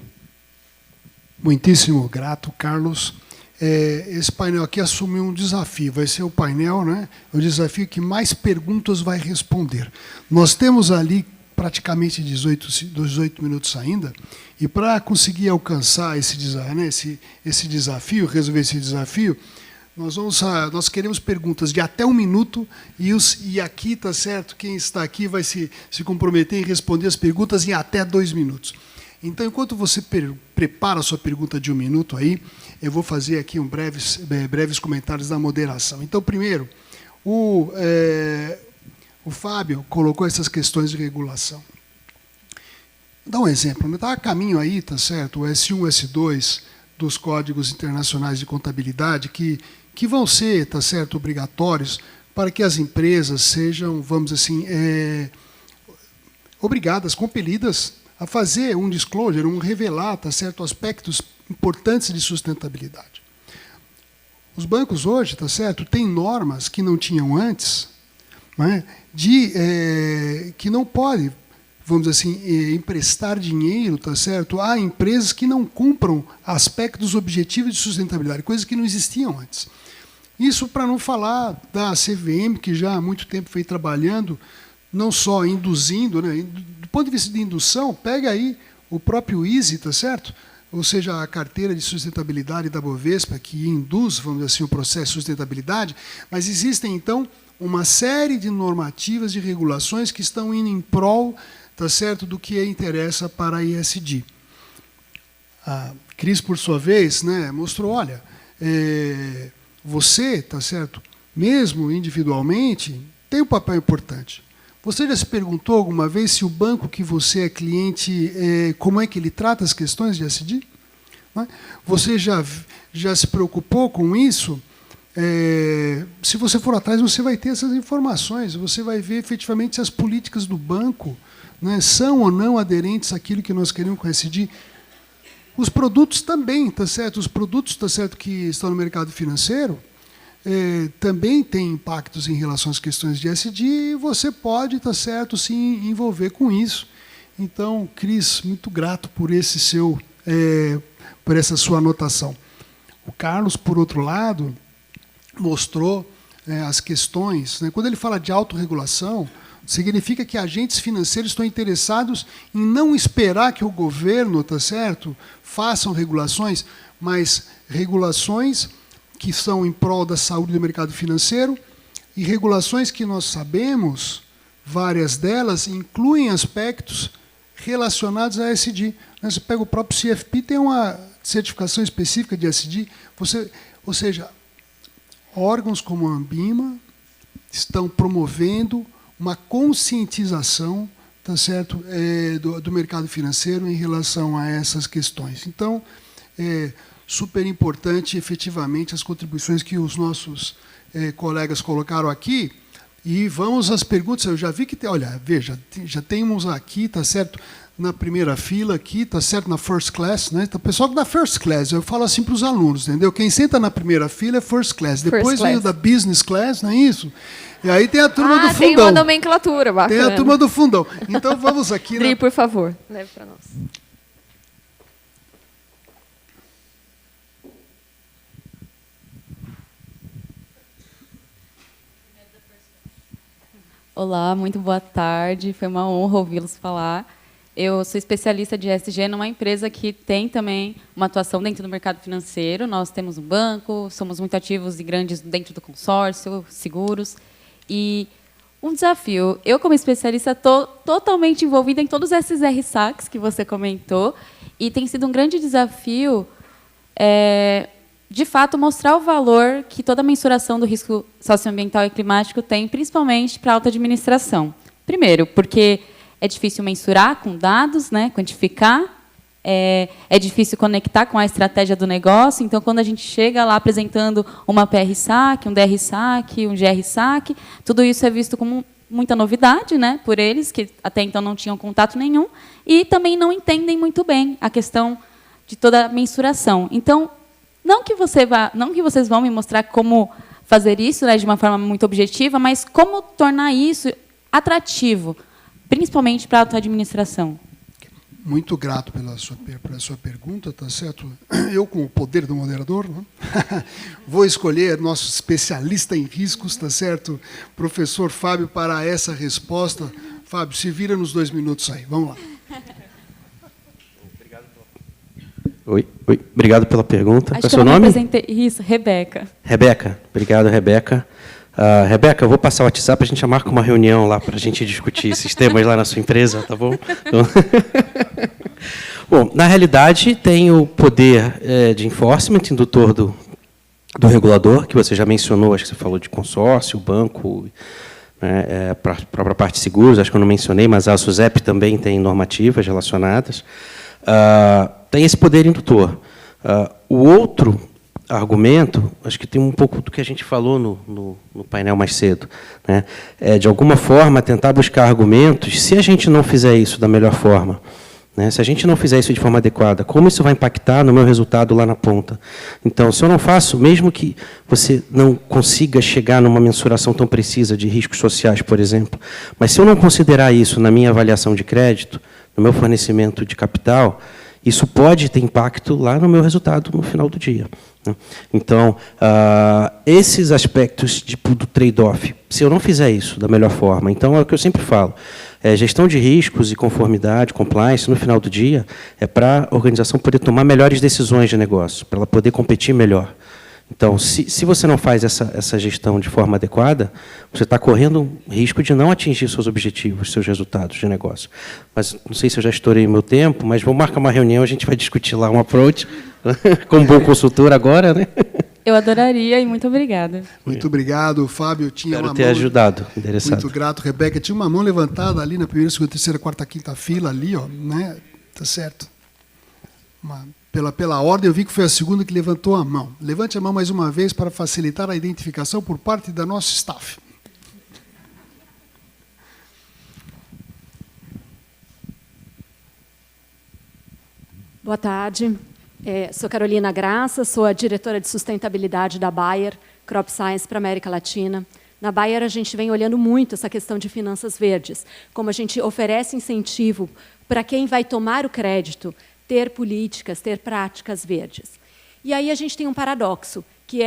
Muitíssimo grato, Carlos. Esse painel aqui assumiu um desafio, vai ser o painel, né? O desafio que mais perguntas vai responder. Nós temos ali praticamente 18 minutos ainda, e para conseguir alcançar esse desafio, resolver esse desafio, Nós queremos perguntas de até 1 minuto e aqui, tá certo, quem está aqui vai se comprometer em responder as perguntas em até 2 minutos. Então, enquanto você prepara a sua pergunta de 1 minuto aí, eu vou fazer aqui breves comentários da moderação. Então, primeiro, o Fábio colocou essas questões de regulação. Vou dar um exemplo. Está a caminho aí, tá certo, o S1, S2 dos códigos internacionais de contabilidade que vão ser, tá certo, obrigatórios para que as empresas sejam, vamos dizer assim, obrigadas, compelidas a fazer um disclosure, revelar, tá certo, aspectos importantes de sustentabilidade. Os bancos hoje, tá certo, têm normas que não tinham antes, né, que não pode, vamos dizer assim, emprestar dinheiro, tá certo, a empresas que não cumpram aspectos objetivos de sustentabilidade, coisas que não existiam antes. Isso para não falar da CVM, que já há muito tempo vem trabalhando, não só induzindo, né, do ponto de vista de indução, pega aí o próprio EASY, tá certo? Ou seja, a carteira de sustentabilidade da Bovespa, que induz, vamos dizer assim, o processo de sustentabilidade, mas existem, então, uma série de normativas, de regulações que estão indo em prol, tá certo, do que interessa para a ESG. A Cris, por sua vez, né, mostrou, olha, você, tá certo, mesmo individualmente, tem um papel importante. Você já se perguntou alguma vez se o banco que você é cliente, como é que ele trata as questões de ESG? Você já se preocupou com isso? Se você for atrás, você vai ter essas informações, você vai ver efetivamente se as políticas do banco, né, são ou não aderentes àquilo que nós queremos com o ESG. Os produtos também, tá certo? Os produtos, tá certo, que estão no mercado financeiro também têm impactos em relação às questões de ESG e você pode, tá certo, se envolver com isso. Então, Cris, muito grato por por essa sua anotação. O Carlos, por outro lado, mostrou as questões, né? Quando ele fala de autorregulação, significa que agentes financeiros estão interessados em não esperar que o governo, tá certo, façam regulações, mas regulações que são em prol da saúde do mercado financeiro e regulações que nós sabemos, várias delas, incluem aspectos relacionados a ESG. Você pega o próprio CFP, tem uma certificação específica de ESG, ou seja, órgãos como a Ambima estão promovendo uma conscientização, tá certo, do mercado financeiro em relação a essas questões. Então, super importante, efetivamente, as contribuições que os nossos colegas colocaram aqui. E vamos às perguntas. Eu já vi que olha, veja, já temos aqui, tá certo, na primeira fila aqui, tá certo, na first class, né? Então, o pessoal da first class, eu falo assim para os alunos, entendeu? Quem senta na primeira fila é first class, depois vem o da business class, não é isso? E aí tem a turma do fundão. Tem uma nomenclatura, bacana. Tem a turma do fundão. Então vamos aqui. Dri, por favor, leve para nós. Olá, muito boa tarde. Foi uma honra ouvi-los falar. Eu sou especialista de ESG numa empresa que tem também uma atuação dentro do mercado financeiro. Nós temos um banco, somos muito ativos e grandes dentro do consórcio, seguros. E um desafio. Eu, como especialista, estou totalmente envolvida em todos esses RSACs que você comentou. E tem sido um grande desafio, de fato, mostrar o valor que toda a mensuração do risco socioambiental e climático tem, principalmente para a alta administração. Primeiro, porque é difícil mensurar com dados, né, quantificar, é difícil conectar com a estratégia do negócio. Então, quando a gente chega lá apresentando uma PR-SAC, um DR-SAC, um GR-SAC, tudo isso é visto como muita novidade, né, por eles, que até então não tinham contato nenhum, e também não entendem muito bem a questão de toda a mensuração. Então, não que vocês vão me mostrar como fazer isso, né, de uma forma muito objetiva, mas como tornar isso atrativo, principalmente para a alta administração. Muito grato pela sua pergunta, tá certo? Eu, com o poder do moderador, né? Vou escolher nosso especialista em riscos, tá certo? Professor Fábio, para essa resposta. Fábio, se vira nos 2 minutos aí. Vamos lá. Oi, obrigado pela pergunta. Qual é o seu eu nome? Isso, Rebeca. Rebeca, obrigado, Rebeca. Rebeca, eu vou passar o WhatsApp, a gente já marca uma reunião lá para a gente discutir esses temas lá na sua empresa, tá bom? Então... Bom, na realidade, tem o poder de enforcement, indutor do regulador, que você já mencionou, acho que você falou de consórcio, banco, né, para a própria parte de seguros, acho que eu não mencionei, mas a SUSEP também tem normativas relacionadas. Tem esse poder indutor. O outro argumento, acho que tem um pouco do que a gente falou no painel mais cedo, né? De alguma forma, tentar buscar argumentos, se a gente não fizer isso da melhor forma, né? Se a gente não fizer isso de forma adequada, como isso vai impactar no meu resultado lá na ponta? Então, se eu não faço, mesmo que você não consiga chegar numa mensuração tão precisa de riscos sociais, por exemplo, mas se eu não considerar isso na minha avaliação de crédito, no meu fornecimento de capital, isso pode ter impacto lá no meu resultado no final do dia. Então, esses aspectos do trade-off, se eu não fizer isso da melhor forma, então é o que eu sempre falo, gestão de riscos e conformidade, compliance, no final do dia, é para a organização poder tomar melhores decisões de negócio, para ela poder competir melhor. Então, se você não faz essa gestão de forma adequada, você está correndo um risco de não atingir seus objetivos, seus resultados de negócio. Mas não sei se eu já estourei o meu tempo, mas vamos marcar uma reunião, a gente vai discutir lá um approach, como bom consultor agora, né? Eu adoraria e muito obrigada. Muito obrigado, Fábio. Espero ter ajudado, interessado. Muito grato, Rebeca. Tinha uma mão levantada ali na primeira, segunda, terceira, quarta, quinta fila ali, ó, né? Tá certo. Pela ordem, eu vi que foi a segunda que levantou a mão. Levante a mão mais uma vez para facilitar a identificação por parte da nossa staff. Boa tarde. Sou Carolina Graça, sou a diretora de sustentabilidade da Bayer Crop Science para a América Latina. Na Bayer, a gente vem olhando muito essa questão de finanças verdes, como a gente oferece incentivo para quem vai tomar o crédito, ter políticas, ter práticas verdes. E aí a gente tem um paradoxo, que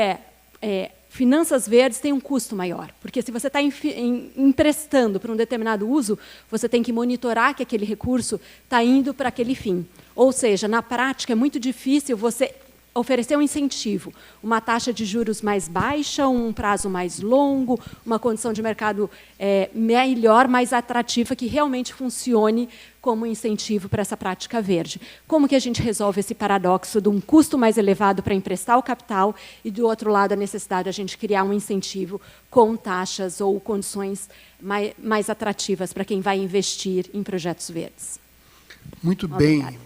finanças verdes têm um custo maior, porque se você está emprestando para um determinado uso, você tem que monitorar que aquele recurso está indo para aquele fim. Ou seja, na prática, é muito difícil você oferecer um incentivo, uma taxa de juros mais baixa, um prazo mais longo, uma condição de mercado melhor, mais atrativa, que realmente funcione como incentivo para essa prática verde. Como que a gente resolve esse paradoxo de um custo mais elevado para emprestar o capital e, do outro lado, a necessidade de a gente criar um incentivo com taxas ou condições mais atrativas para quem vai investir em projetos verdes? Muito bem.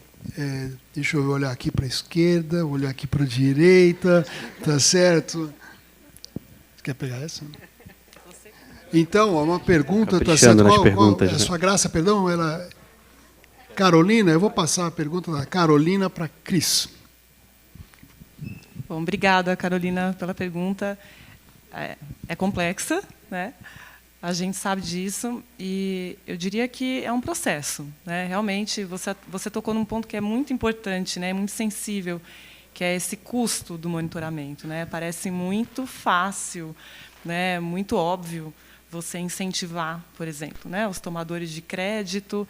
Deixa eu olhar aqui para a esquerda, olhar aqui para a direita, tá certo? Quer pegar essa? Então, uma pergunta, tá certo? Qual é a sua graça, perdão? Carolina, eu vou passar a pergunta da Carolina para a Cris. Bom, obrigada, Carolina, pela pergunta. É complexa, né? A gente sabe disso e eu diria que é um processo, né? Realmente, você tocou num ponto que é muito importante, né? Muito sensível, que é esse custo do monitoramento, né? Parece muito fácil, né? Muito óbvio você incentivar, por exemplo, né? Os tomadores de crédito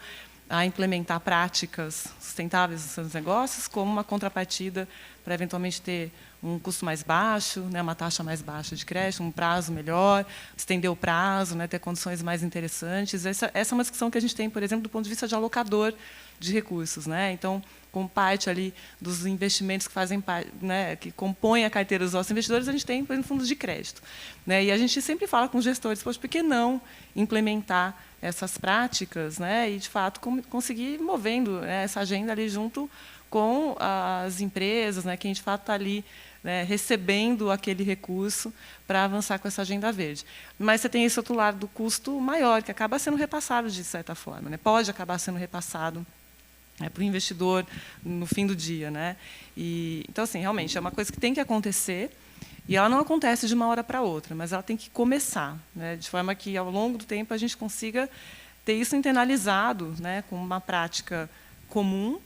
a implementar práticas sustentáveis nos seus negócios como uma contrapartida para, eventualmente, ter um custo mais baixo, né, uma taxa mais baixa de crédito, um prazo melhor, estender o prazo, né, ter condições mais interessantes. Essa é uma discussão que a gente tem, por exemplo, do ponto de vista de alocador de recursos, né? Então, como parte ali dos investimentos que fazem parte, né, que compõem a carteira dos nossos investidores, a gente tem, por exemplo, fundos de crédito, né? E a gente sempre fala com os gestores, poxa, por que não implementar essas práticas, né, e, de fato, conseguir ir movendo, né, essa agenda ali junto com as empresas, né, quem, de fato, está ali, né, recebendo aquele recurso para avançar com essa agenda verde. Mas você tem esse outro lado do custo maior, que acaba sendo repassado de certa forma, né? Pode acabar sendo repassado para o investidor no fim do dia, né? Então, assim, realmente, é uma coisa que tem que acontecer, e ela não acontece de uma hora para outra, mas ela tem que começar, né? De forma que, ao longo do tempo, a gente consiga ter isso internalizado, né, como uma prática comum,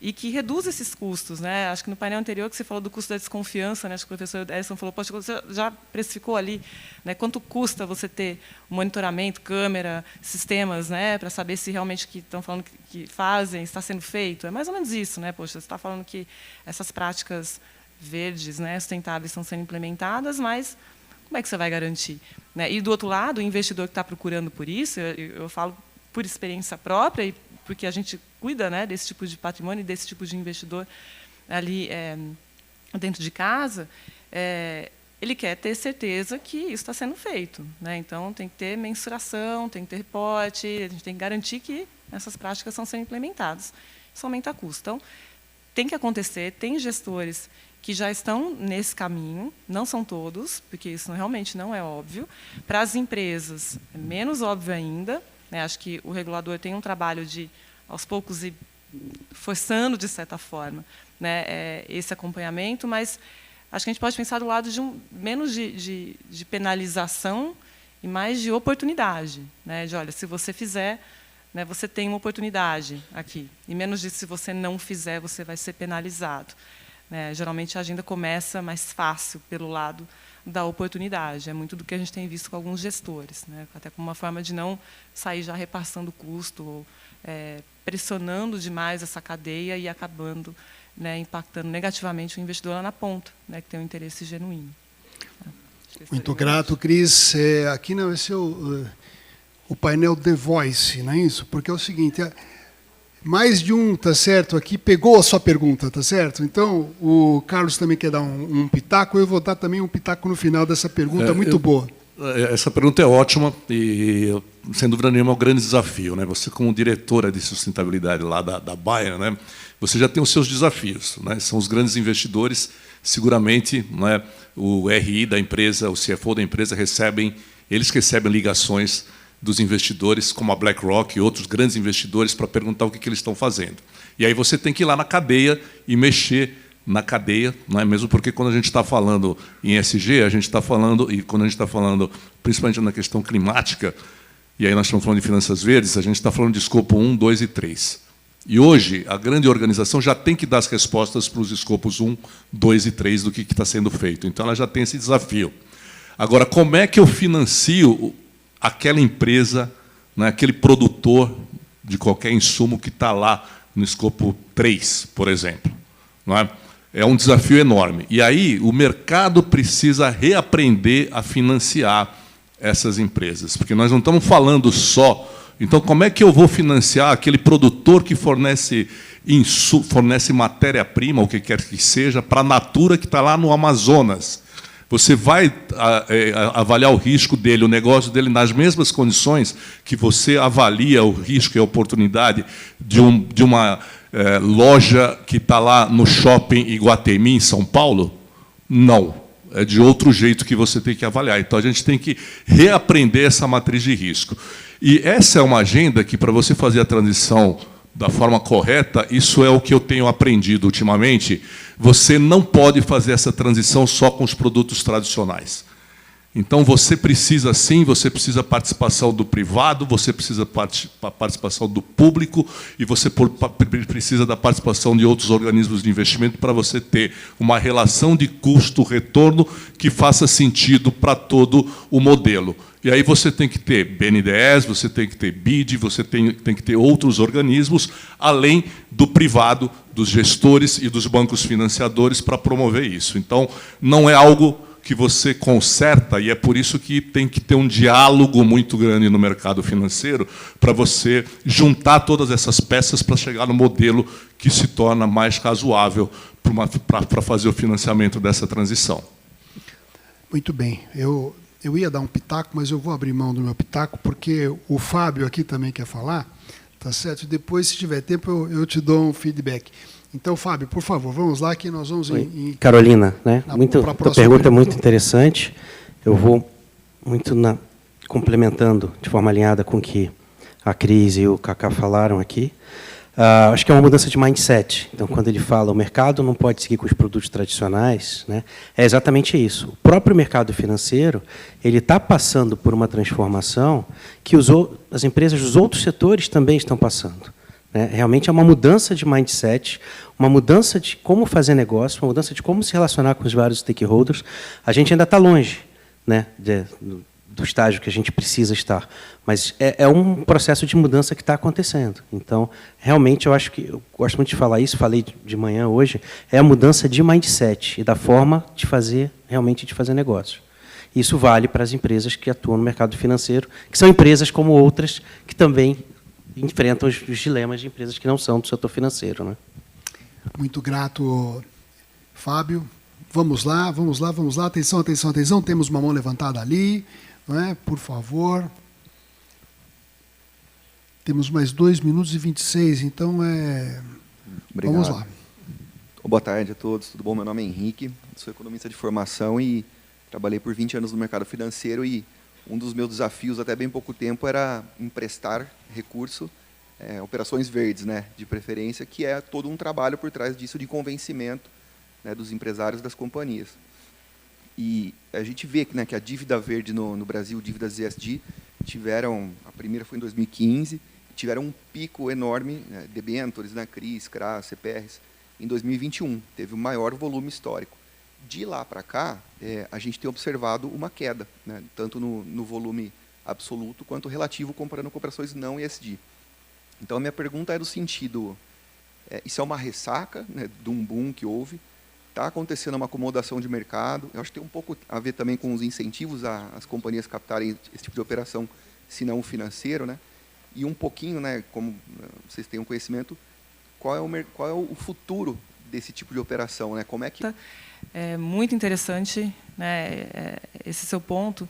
e que reduz esses custos, né? Acho que no painel anterior que você falou do custo da desconfiança, né? Acho que o professor Edson falou, poxa, você já precificou ali, né? Quanto custa você ter monitoramento, câmera, sistemas, né? Para saber se realmente o que estão falando que fazem está sendo feito. É mais ou menos isso, né? Poxa, você está falando que essas práticas verdes, né, sustentáveis estão sendo implementadas, mas como é que você vai garantir, né? E do outro lado, o investidor que está procurando por isso, eu falo por experiência própria e porque a gente cuida, né, desse tipo de patrimônio e desse tipo de investidor ali dentro de casa, ele quer ter certeza que isso está sendo feito, né? Então, tem que ter mensuração, tem que ter reporte, a gente tem que garantir que essas práticas estão sendo implementadas. Isso aumenta custo. Então, tem que acontecer, tem gestores que já estão nesse caminho, não são todos, porque isso realmente não é óbvio. Para as empresas, é menos óbvio ainda, né? Acho que o regulador tem um trabalho de, aos poucos, ir forçando, de certa forma, né, esse acompanhamento, mas acho que a gente pode pensar do lado de menos de penalização e mais de oportunidade, né, de, olha, se você fizer, né, você tem uma oportunidade aqui, e menos de se você não fizer, você vai ser penalizado. Né, geralmente, a agenda começa mais fácil pelo lado da oportunidade. É muito do que a gente tem visto com alguns gestores, né, até como uma forma de não sair já repassando custo, ou pressionando demais essa cadeia e acabando, né, impactando negativamente o investidor lá na ponta, né, que tem um interesse genuíno. Muito grato, Cris. Aqui não vai ser o painel The Voice, não é isso? Porque é o seguinte, mais de um, tá certo, aqui pegou a sua pergunta, tá certo? Então, o Carlos também quer dar um pitaco, eu vou dar também um pitaco no final dessa pergunta, muito boa. Essa pergunta é ótima e, sem dúvida nenhuma, é um grande desafio, né? Você, como diretora de sustentabilidade lá da Bayer, né, você já tem os seus desafios, né? São os grandes investidores, seguramente, né, o RI da empresa, o CFO da empresa eles recebem ligações dos investidores, como a BlackRock e outros grandes investidores, para perguntar o que eles estão fazendo. E aí você tem que ir lá na cadeia e mexer na cadeia, não é mesmo? Porque quando a gente está falando em ESG, a gente está falando, e quando a gente está falando, principalmente na questão climática, e aí nós estamos falando de finanças verdes, a gente está falando de escopo 1, 2 e 3. E hoje, a grande organização já tem que dar as respostas para os escopos 1, 2 e 3 do que está sendo feito. Então, ela já tem esse desafio. Agora, como é que eu financio aquela empresa, né, aquele produtor de qualquer insumo que está lá no escopo 3, por exemplo? Não é? É um desafio enorme. E aí o mercado precisa reaprender a financiar essas empresas, porque nós não estamos falando só. Então, como é que eu vou financiar aquele produtor que fornece matéria-prima, o que quer que seja, para a Natura que está lá no Amazonas? Você vai avaliar o risco dele, o negócio dele, nas mesmas condições que você avalia o risco e a oportunidade de uma loja que está lá no shopping Iguatemi, em São Paulo? Não. É de outro jeito que você tem que avaliar. Então, a gente tem que reaprender essa matriz de risco. E essa é uma agenda que, para você fazer a transição da forma correta, isso é o que eu tenho aprendido ultimamente, você não pode fazer essa transição só com os produtos tradicionais. Então, você precisa, sim, você precisa da participação do privado, você precisa da participação do público e você precisa da participação de outros organismos de investimento para você ter uma relação de custo-retorno que faça sentido para todo o modelo. E aí você tem que ter BNDES, você tem que ter BID, você tem que ter outros organismos, além do privado, dos gestores e dos bancos financiadores para promover isso. Então, não é algo que você conserta, e é por isso que tem que ter um diálogo muito grande no mercado financeiro para você juntar todas essas peças para chegar no modelo que se torna mais razoável para fazer o financiamento dessa transição. Muito bem. Eu ia dar um pitaco, mas eu vou abrir mão do meu pitaco, porque o Fábio aqui também quer falar, tá certo? Depois, se tiver tempo, eu te dou um feedback. Então, Fábio, por favor, vamos lá, que nós vamos Carolina, né? A pergunta é muito interessante. Eu vou complementando de forma alinhada com o que a Cris e o Cacá falaram aqui. Acho que é uma mudança de mindset. Então, quando ele fala o mercado não pode seguir com os produtos tradicionais, né, é exatamente isso. O próprio mercado financeiro ele está passando por uma transformação que as empresas dos outros setores também estão passando. né? Realmente é uma mudança de mindset, uma mudança de como fazer negócio, uma mudança de como se relacionar com os vários stakeholders. A gente ainda está longe, né, do estágio que a gente precisa estar, mas é um processo de mudança que está acontecendo. Então, realmente, eu acho que, eu gosto muito de falar isso, falei de manhã hoje, é a mudança de mindset e da forma de fazer, realmente, de fazer negócio. Isso vale para as empresas que atuam no mercado financeiro, que são empresas como outras, que também enfrentam os dilemas de empresas que não são do setor financeiro, né? Muito grato, Fábio. Vamos lá, vamos lá, vamos lá. Atenção, atenção, atenção. Temos uma mão levantada ali, não é? Por favor. Temos mais 2 minutos e 26, então Obrigado. Vamos lá. Boa tarde a todos, tudo bom? Meu nome é Henrique, sou economista de formação e trabalhei por 20 anos no mercado financeiro e um dos meus desafios até bem pouco tempo era emprestar recurso, operações verdes, né, de preferência, que é todo um trabalho por trás disso de convencimento, né, dos empresários das companhias. E a gente vê que, né, que a dívida verde no Brasil, dívidas ESG, a primeira foi em 2015, tiveram um pico enorme, né, debêntures, né, CRIs, CRAs, CPRs, em 2021, teve o maior volume histórico. De lá para cá, a gente tem observado uma queda, né, tanto no volume absoluto quanto relativo, comparando com operações não ESG. Então, a minha pergunta é do sentido, isso é uma ressaca, né, de um boom que houve, está acontecendo uma acomodação de mercado, eu acho que tem um pouco a ver também com os incentivos às companhias captarem esse tipo de operação, se não o financeiro, né, e um pouquinho, né, como vocês têm um conhecimento, qual é o futuro desse tipo de operação, né, como é que... É muito interessante, né, esse seu ponto.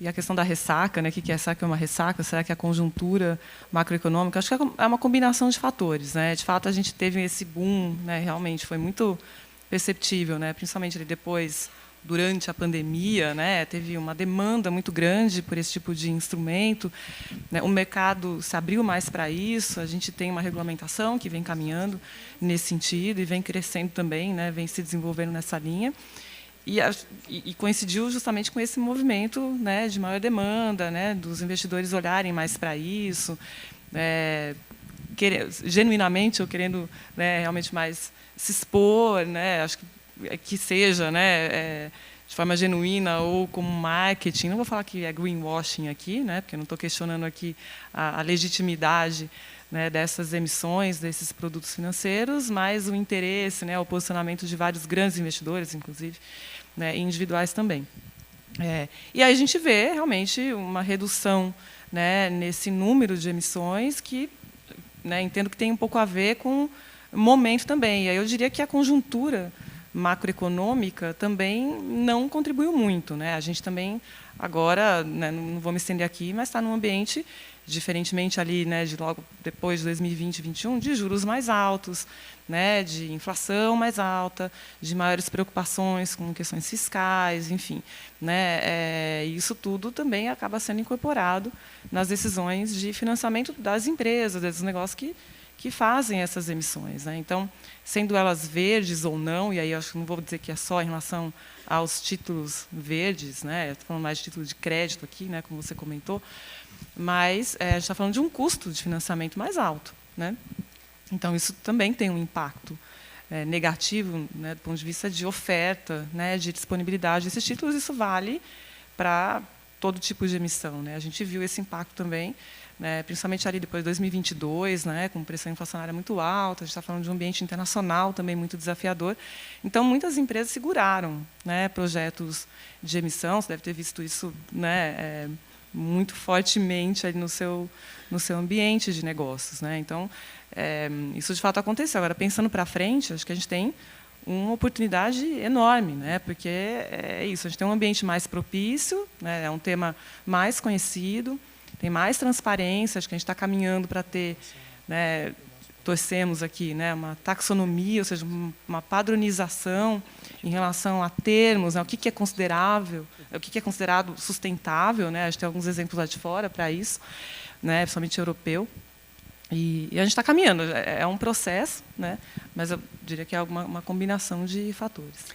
E a questão da ressaca, né, o que é ressaca? É uma ressaca? Será que é a conjuntura macroeconômica? Acho que é uma combinação de fatores, né? De fato, a gente teve esse boom, né, realmente foi muito perceptível, né, principalmente ali depois, durante a pandemia, né, teve uma demanda muito grande por esse tipo de instrumento, né, o mercado se abriu mais para isso, a gente tem uma regulamentação que vem caminhando nesse sentido e vem crescendo também, né, vem se desenvolvendo nessa linha. E coincidiu justamente com esse movimento, né, de maior demanda, né, dos investidores olharem mais para isso, genuinamente ou querendo, né, realmente mais se expor, né, acho que seja, né, de forma genuína ou como marketing. Não vou falar que é greenwashing aqui, né, porque não estou questionando aqui a legitimidade, né, dessas emissões, desses produtos financeiros, mas o interesse, né, o posicionamento de vários grandes investidores, inclusive, né, e individuais também. E aí a gente vê realmente uma redução, né, nesse número de emissões que, né, entendo que tem um pouco a ver com o momento também. E aí eu diria que a conjuntura macroeconômica também não contribuiu muito, né? A gente também agora, né, não vou me estender aqui, mas está num ambiente, diferentemente ali, né, de logo depois de 2020 e 2021, de juros mais altos, né, de inflação mais alta, de maiores preocupações com questões fiscais, enfim, né, isso tudo também acaba sendo incorporado nas decisões de financiamento das empresas, desses negócios que fazem essas emissões, né? Então, sendo elas verdes ou não, e aí eu acho que não vou dizer que é só em relação aos títulos verdes, né? Estou falando mais de título de crédito aqui, né, como você comentou, mas a gente está falando de um custo de financiamento mais alto, né? Então, isso também tem um impacto negativo, né, do ponto de vista de oferta, né, de disponibilidade desses títulos. Isso vale para todo tipo de emissão, né? A gente viu esse impacto também, né, principalmente ali depois de 2022, né, com pressão inflacionária muito alta, a gente está falando de um ambiente internacional também muito desafiador. Então, muitas empresas seguraram, né, projetos de emissão, você deve ter visto isso, né, muito fortemente ali no seu ambiente de negócios, né? Então, isso de fato aconteceu. Agora, pensando para frente, acho que a gente tem uma oportunidade enorme, né? Porque é isso, a gente tem um ambiente mais propício, né, é um tema mais conhecido, tem mais transparência, acho que a gente está caminhando para ter, né, torcemos aqui, né, uma taxonomia, ou seja, uma padronização em relação a termos, né, o que é considerável, o que é considerado sustentável, né, a gente tem alguns exemplos lá de fora para isso, né, principalmente europeu, e a gente está caminhando, é um processo, né, mas eu diria que é uma combinação de fatores.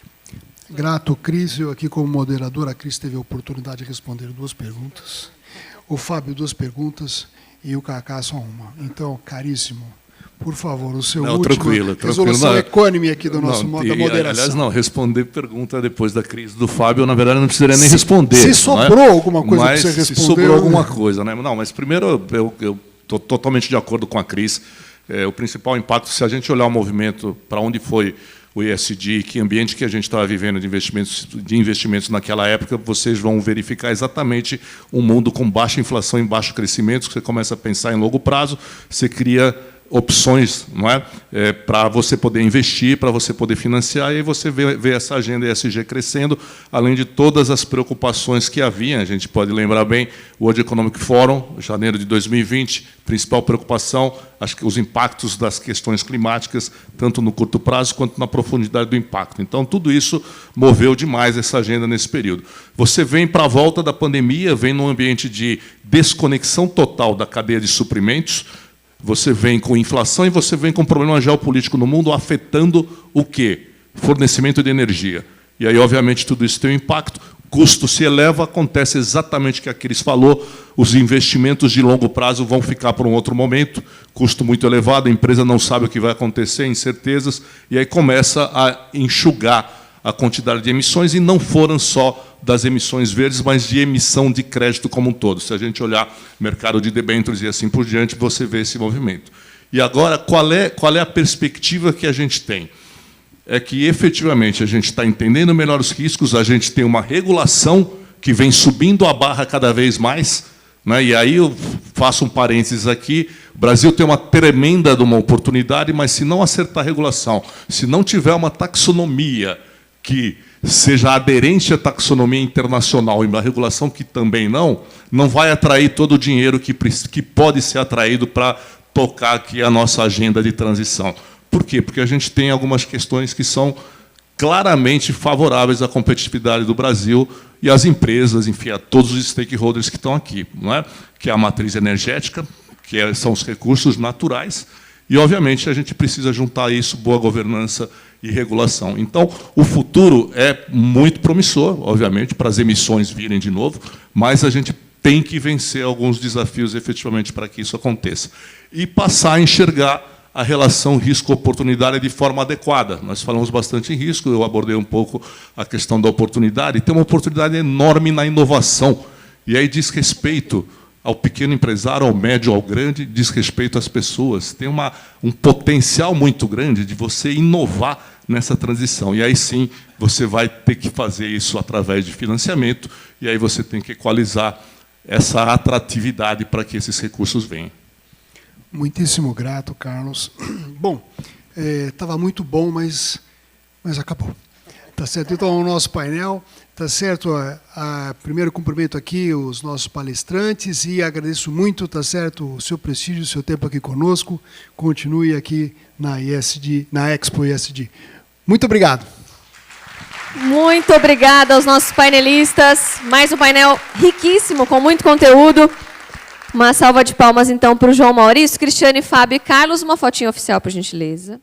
Grato, Cris. Eu aqui como moderador, a Cris teve a oportunidade de responder 2 perguntas. O Fábio, 2 perguntas, e o Cacá só uma. Então, caríssimo, Por favor, o seu Não, último tranquilo. resolução Não, econômica aqui do nosso modo da moderação. Aliás, não, responder pergunta depois da crise do Fábio, na verdade, não precisaria nem responder. Se sobrou alguma coisa para você mas responder... se sobrou alguma coisa, né? Não, mas primeiro, eu estou totalmente de acordo com a Cris. O principal impacto, se a gente olhar o movimento, para onde foi o ESG, que ambiente que a gente estava vivendo de investimentos naquela época, vocês vão verificar exatamente um mundo com baixa inflação e baixo crescimento, que você começa a pensar em longo prazo, você cria opções, não é? Para você poder investir, para você poder financiar, e aí você vê essa agenda ESG crescendo, além de todas as preocupações que havia. A gente pode lembrar bem o World Economic Forum, janeiro de 2020, principal preocupação, acho que os impactos das questões climáticas, tanto no curto prazo quanto na profundidade do impacto. Então, tudo isso moveu demais essa agenda nesse período. Você vem para a volta da pandemia, vem num ambiente de desconexão total da cadeia de suprimentos, você vem com inflação e você vem com problema geopolítico no mundo afetando o quê? Fornecimento de energia. E aí, obviamente, tudo isso tem um impacto, custo se eleva, acontece exatamente o que a Cris falou, os investimentos de longo prazo vão ficar para um outro momento, custo muito elevado, a empresa não sabe o que vai acontecer, incertezas, e aí começa a enxugar a quantidade de emissões, e não foram só das emissões verdes, mas de emissão de crédito como um todo. Se a gente olhar mercado de debêntures e assim por diante, você vê esse movimento. E agora, qual é a perspectiva que a gente tem? É que, efetivamente, a gente está entendendo melhor os riscos, a gente tem uma regulação que vem subindo a barra cada vez mais, né? E aí eu faço um parênteses aqui, o Brasil tem uma tremenda de uma oportunidade, mas se não acertar a regulação, se não tiver uma taxonomia que seja aderente à taxonomia internacional e uma regulação que também não vai atrair todo o dinheiro que pode ser atraído para tocar aqui a nossa agenda de transição. Por quê? Porque a gente tem algumas questões que são claramente favoráveis à competitividade do Brasil e às empresas, enfim, a todos os stakeholders que estão aqui, não é? Que é a matriz energética, que são os recursos naturais, e, obviamente, a gente precisa juntar isso, boa governança e regulação. Então, o futuro é muito promissor, obviamente, para as emissões virem de novo, mas a gente tem que vencer alguns desafios, efetivamente, para que isso aconteça. E passar a enxergar a relação risco-oportunidade de forma adequada. Nós falamos bastante em risco, eu abordei um pouco a questão da oportunidade, e tem uma oportunidade enorme na inovação, e aí diz respeito ao pequeno empresário, ao médio, ao grande, diz respeito às pessoas. Tem um potencial muito grande de você inovar nessa transição. E aí, sim, você vai ter que fazer isso através de financiamento, e aí você tem que equalizar essa atratividade para que esses recursos venham. Muitíssimo grato, Carlos. Bom, estava muito bom, mas acabou. Tá certo? Então, o nosso painel, tá certo? Primeiro cumprimento aqui os nossos palestrantes e agradeço muito, tá certo, o seu prestígio, o seu tempo aqui conosco. Continue aqui na ESG, na Expo ESG. Muito obrigado. Muito obrigada aos nossos painelistas. Mais um painel riquíssimo, com muito conteúdo. Uma salva de palmas, então, para o João Maurício, Cristiane, Fábio e Carlos. Uma fotinha oficial, por gentileza.